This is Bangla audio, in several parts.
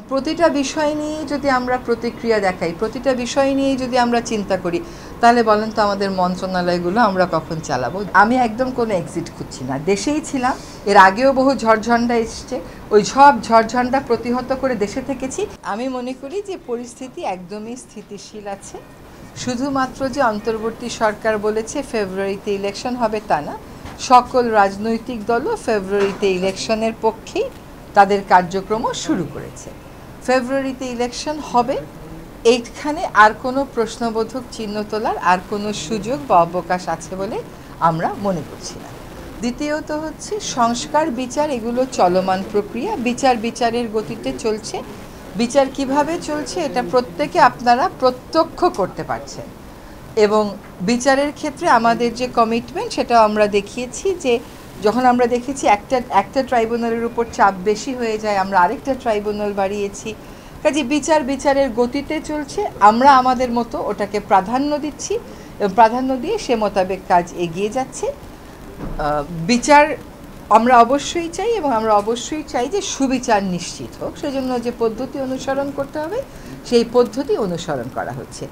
প্রতিটা বিষয় নিয়ে যদি আমরা প্রতিক্রিয়া দেখাই, প্রতিটা বিষয় নিয়ে যদি আমরা চিন্তা করি, তাহলে বলেন তো আমাদের মন্ত্রণালয়গুলো আমরা কখন চালাবো? আমি একদম কোনো এক্সিট খুঁজছি না, দেশেই ছিলাম, এর আগেও বহু ঝড়ঝণ্ডা এসছে, ওই সব ঝড়ঝণ্ডা প্রতিহত করে দেশে থেকেছি। আমি মনে করি যে পরিস্থিতি একদমই স্থিতিশীল আছে। শুধুমাত্র যে অন্তর্বর্তী সরকার বলেছে ফেব্রুয়ারিতে ইলেকশন হবে তা না, সকল রাজনৈতিক দলও ফেব্রুয়ারিতে ইলেকশনের পক্ষেই তাদের কার্যক্রমও শুরু করেছে। ফেব্রুয়ারিতে ইলেকশন হবে, এইখানে আর কোনো প্রশ্নবোধক চিহ্ন তোলার আর কোনো সুযোগ বা অবকাশ আছে বলে আমরা মনে করছি না। দ্বিতীয়ত হচ্ছে সংস্কার বিচার, এগুলো চলমান প্রক্রিয়া, বিচারের গতিতে চলছে। বিচার কিভাবে চলছে এটা প্রত্যেকে আপনারা প্রত্যক্ষ করতে পারছেন, এবং বিচারের ক্ষেত্রে আমাদের যে কমিটমেন্ট সেটাও আমরা দেখিয়েছি, যে যখন আমরা দেখেছি একটা ট্রাইব্যুনালের উপর চাপ বেশি হয়ে যায়, আমরা আরেকটা ট্রাইব্যুনাল বাড়িয়েছি। কাজে বিচারের গতিতে চলছে, আমরা আমাদের মতো ওটাকে প্রাধান্য দিচ্ছি এবং প্রাধান্য দিয়ে সে মোতাবেক কাজ এগিয়ে যাচ্ছে। বিচার আমরা অবশ্যই চাই, এবং আমরা অবশ্যই চাই যে সুবিচার নিশ্চিত হোক, সেজন্য যে পদ্ধতি অনুসরণ করতে হবে সেই পদ্ধতি অনুসরণ করা হচ্ছে।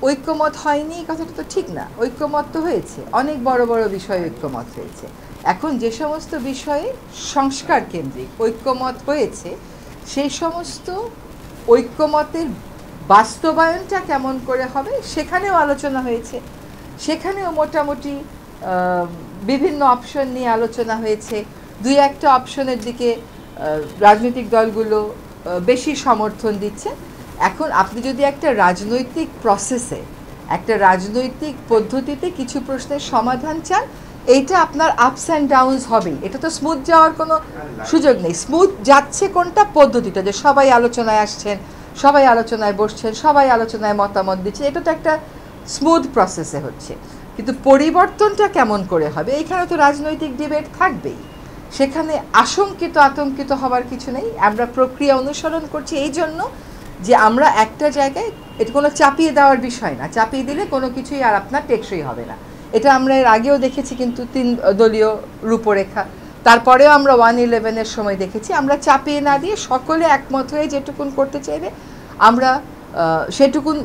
ঐক্যমত হয়নি এই কথাটা তো ঠিক না, ঐক্যমত তো হয়েছে, অনেক বড় বড় বিষয়ে ঐক্যমত হয়েছে। এখন যে সমস্ত বিষয়ে সংস্কার কেন্দ্রিক ঐক্যমত হয়েছে, সেই সমস্ত ঐক্যমতের বাস্তবায়নটা কেমন করে হবে সেখানেও আলোচনা হয়েছে। সেখানেও মোটামুটি বিভিন্ন অপশন নিয়ে আলোচনা হয়েছে। দুই একটা অপশনের দিকে রাজনৈতিক দলগুলো বেশি সমর্থন দিচ্ছে। এখন আপনি যদি একটা রাজনৈতিক প্রসেসে, একটা রাজনৈতিক পদ্ধতিতে কিছু প্রশ্নের সমাধান চান, এইটা আপনার আপস অ্যান্ড ডাউনস হবেই, এটা তো স্মুথ যাওয়ার কোনো সুযোগ নেই। স্মুথ যাচ্ছে কোনটা? পদ্ধতিটা, যে সবাই আলোচনায় আসছেন, সবাই আলোচনায় বসছেন, সবাই আলোচনায় মতামত দিচ্ছে, এটা তো একটা স্মুথ প্রসেসে হচ্ছে। কিন্তু পরিবর্তনটা কেমন করে হবে, এইখানে তো রাজনৈতিক ডিবেট থাকবেই। সেখানে আতঙ্কিত হওয়ার কিছু নেই। আমরা প্রক্রিয়া অনুসরণ করছি এই জন্য যে আমরা একটা জায়গায়, এটা কোনো চাপিয়ে দেওয়ার বিষয় না, চাপিয়ে দিলে কোনো কিছুই আর আপনার টেকসই হবে না। এটা আমরা এর আগেও দেখেছি, কিন্তু 3 দলীয় রূপরেখা, তারপরেও আমরা 1-11-এর সময় দেখেছি। আমরা চাপিয়ে না দিয়ে সকলে একমত হয়ে যেটুকুন করতে চাইবে আমরা সেটুকুন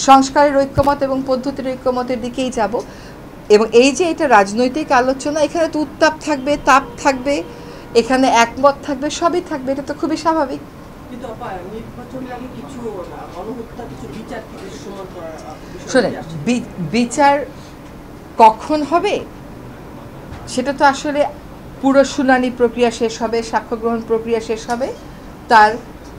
সংস্কারের ঐক্যমত এবং পদ্ধতির ঐক্যমতের দিকেই যাব। এবং এই যে এটা রাজনৈতিক আলোচনা, এখানে তো উত্তাপ থাকবে, তাপ থাকবে, এখানে একমত থাকবে, সবই থাকবে, এটা তো খুবই স্বাভাবিক। শোনেন, বিচার কখন হবে সেটা তো আসলে পুরো শুনানি প্রক্রিয়া শেষ হবে, সাক্ষ্য গ্রহণ প্রক্রিয়া শেষ হবে, তার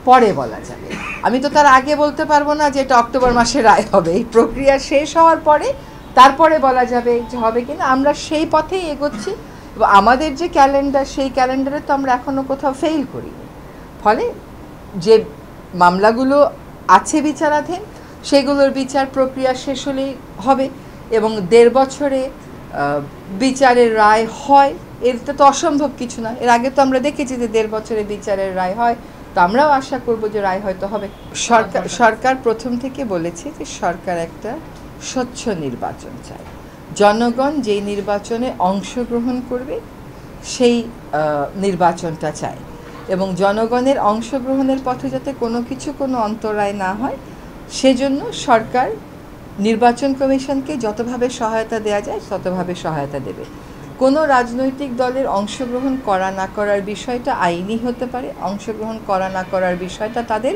পরে বলা যাবে। আমি তো তার আগে বলতে পারবো না যে এটা অক্টোবর মাসে রায় হবে। এই প্রক্রিয়া শেষ হওয়ার পরে তারপরে বলা যাবে যে হবে কিনা। আমরা সেই পথেই এগোচ্ছি, এবং আমাদের যে ক্যালেন্ডার, সেই ক্যালেন্ডারে তো আমরা এখনও কোথাও ফেল করিনি। ফলে যে মামলাগুলো আছে বিচারাধীন, সেগুলোর বিচার প্রক্রিয়া শেষ হলেই হবে, এবং 1.5 বছরে বিচারের রায় হয়, এটা তো অসম্ভব কিছু না। এর আগে তো আমরা দেখেছি যে 1.5 বছরে বিচারের রায় হয়, তো আমরাও আশা করব যে রায় হয়তো হবে। সরকার প্রথম থেকে বলেছে যে সরকার একটা স্বচ্ছ নির্বাচন চায়। জনগণ যেই নির্বাচনে অংশগ্রহণ করবে সেই নির্বাচনটা চায়, এবং জনগণের অংশগ্রহণের পথে যাতে কোনো অন্তরায় না হয়, সেজন্য সরকার নির্বাচন কমিশনকে যতভাবে সহায়তা দেওয়া যায় ততভাবে সহায়তা দেবে। কোনো রাজনৈতিক দলের অংশগ্রহণ করা না করার বিষয়টা আইনি হতে পারে, অংশগ্রহণ করা না করার বিষয়টা তাদের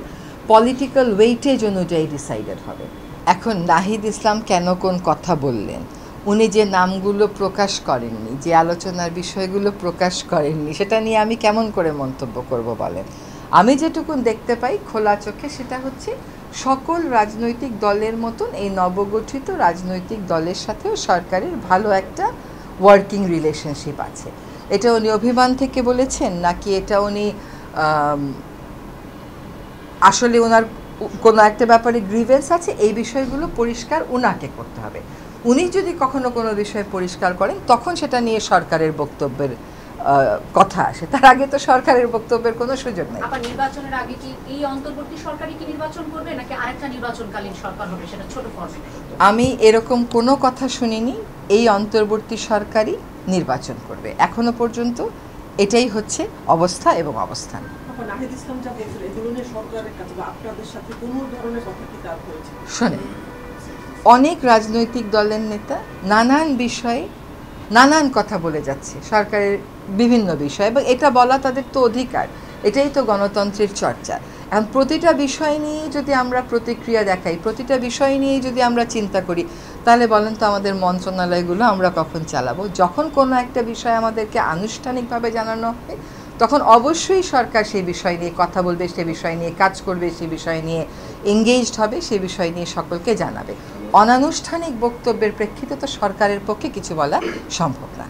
পলিটিক্যাল ওয়েটেজ অনুযায়ী ডিসাইডেড হবে। এখন নাহিদ ইসলাম কেন কোন কথা বললেন, উনি যে নামগুলো প্রকাশ করেননি, যে আলোচনার বিষয়গুলো প্রকাশ করেননি, সেটা নিয়ে আমি কেমন করে মন্তব্য করব বলেন? আমি যেটুকুন দেখতে পাই খোলা চোখে, সেটা হচ্ছে সকল রাজনৈতিক দলের মতন এই নবগঠিত রাজনৈতিক দলের সাথেও সরকারের ভালো একটা ওয়ার্কিং রিলেশনশিপ আছে। এটা উনি অভিমান থেকে বলেছেন, নাকি এটা উনি আসলে ওনার কোনো একটা ব্যাপারে গ্রিভেন্স আছে, এই বিষয়গুলো পরিষ্কার উনাকে করতে হবে। উনি যদি কখনো কোনো বিষয় পরিষ্কার করেন, তখন সেটা নিয়ে সরকারের বক্তব্যের কথা আসে, তার আগে তো সরকারের বক্তব্যের কোনো সুযোগ নেই। নির্বাচনের আগে কি এই অন্তর্বর্তী সরকারই কি নির্বাচন করবে, নাকি আরেকটা নির্বাচনকালীন সরকার হবে, সেটা ছোট ফরম্যাটে? আমি এরকম কোনো কথা শুনিনি এই অন্তর্বর্তী সরকারই নির্বাচন করবে। এখনো পর্যন্ত এটাই হচ্ছে অবস্থা এবং অবস্থান। নাহিদ ইসলাম যা বলছিল, এই ধরনের সরকারের কাছে বা আপনাদের সাথে কোনো ধরনের কথা কি তার হয়েছে? শোনেন, অনেক রাজনৈতিক দলের নেতা নানান বিষয়ে নানান কথা বলে যাচ্ছে সরকারের বিভিন্ন বিষয়, এবং এটা বলা তাদের তো অধিকার, এটাই তো গণতন্ত্রের চর্চা। এখন প্রতিটা বিষয় নিয়ে যদি আমরা প্রতিক্রিয়া দেখাই, প্রতিটা বিষয় নিয়ে যদি আমরা চিন্তা করি, তাহলে বলেন তো আমাদের মন্ত্রণালয়গুলো আমরা কখন চালাবো? যখন কোনো একটা বিষয় আমাদেরকে আনুষ্ঠানিকভাবে জানানো হয়, তখন অবশ্যই সরকার সেই বিষয় নিয়ে কথা বলবে, সে বিষয় নিয়ে কাজ করবে, সে বিষয় নিয়ে এঙ্গেজড হবে, সে বিষয় নিয়ে সকলকে জানাবে। অনানুষ্ঠানিক বক্তব্যের প্রেক্ষিতে তো সরকারের পক্ষে কিছু বলা সম্ভব না।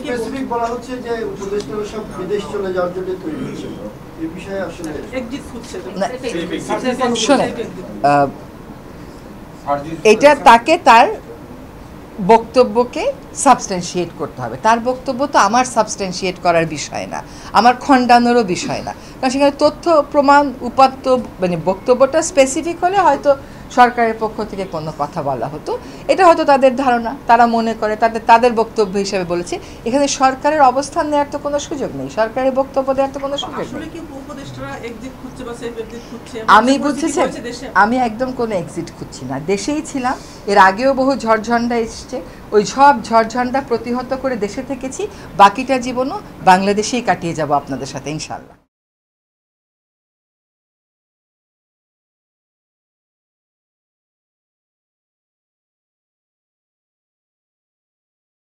স্পেসিফিক বলা হচ্ছে যে উপদেষ্টারা সব বিদেশ চলে যাওয়ার জন্য তৈরি হচ্ছে, এই বিষয়ে আসলে এক্সিট খুঁজছে না, শোনেন, এটা তাকে তার বক্তব্যকে সাবস্টেন্সিয়েট করতে হবে। তার বক্তব্য তো আমার সাবস্টেন্সিয়েট করার বিষয় না, আমার খণ্ডানোরও বিষয় না, কারণ সেখানে তথ্য প্রমাণ উপাত্ত মানে বক্তব্যটা স্পেসিফিক হলে হয়তো সরকারের পক্ষ থেকে কোনো কথা বলা হতো। এটা হয়তো তাদের ধারণা, তারা মনে করে তাদের বক্তব্য হিসেবে বলেছে। এখানে সরকারের অবস্থান নেওয়ার তো কোনো সুযোগ নেই, সরকারের বক্তব্য দেওয়ার তো কোনো সুযোগ নেই। আসলে কি উপদেষ্টারা এক্সিট খুঁজছে বা সেফ এক্সিট খুঁজছে? আমি বুঝেছেন, আমি একদম কোনো এক্সিট খুঁজছি না, দেশেই ছিলাম। এর আগেও বহু ঝড়ঝণ্ডা এসছে, ওই সব ঝড়ঝণ্ডা প্রতিহত করে দেশে থেকেছি। বাকিটা জীবনও বাংলাদেশেই কাটিয়ে যাব আপনাদের সাথে ইনশাআল্লাহ।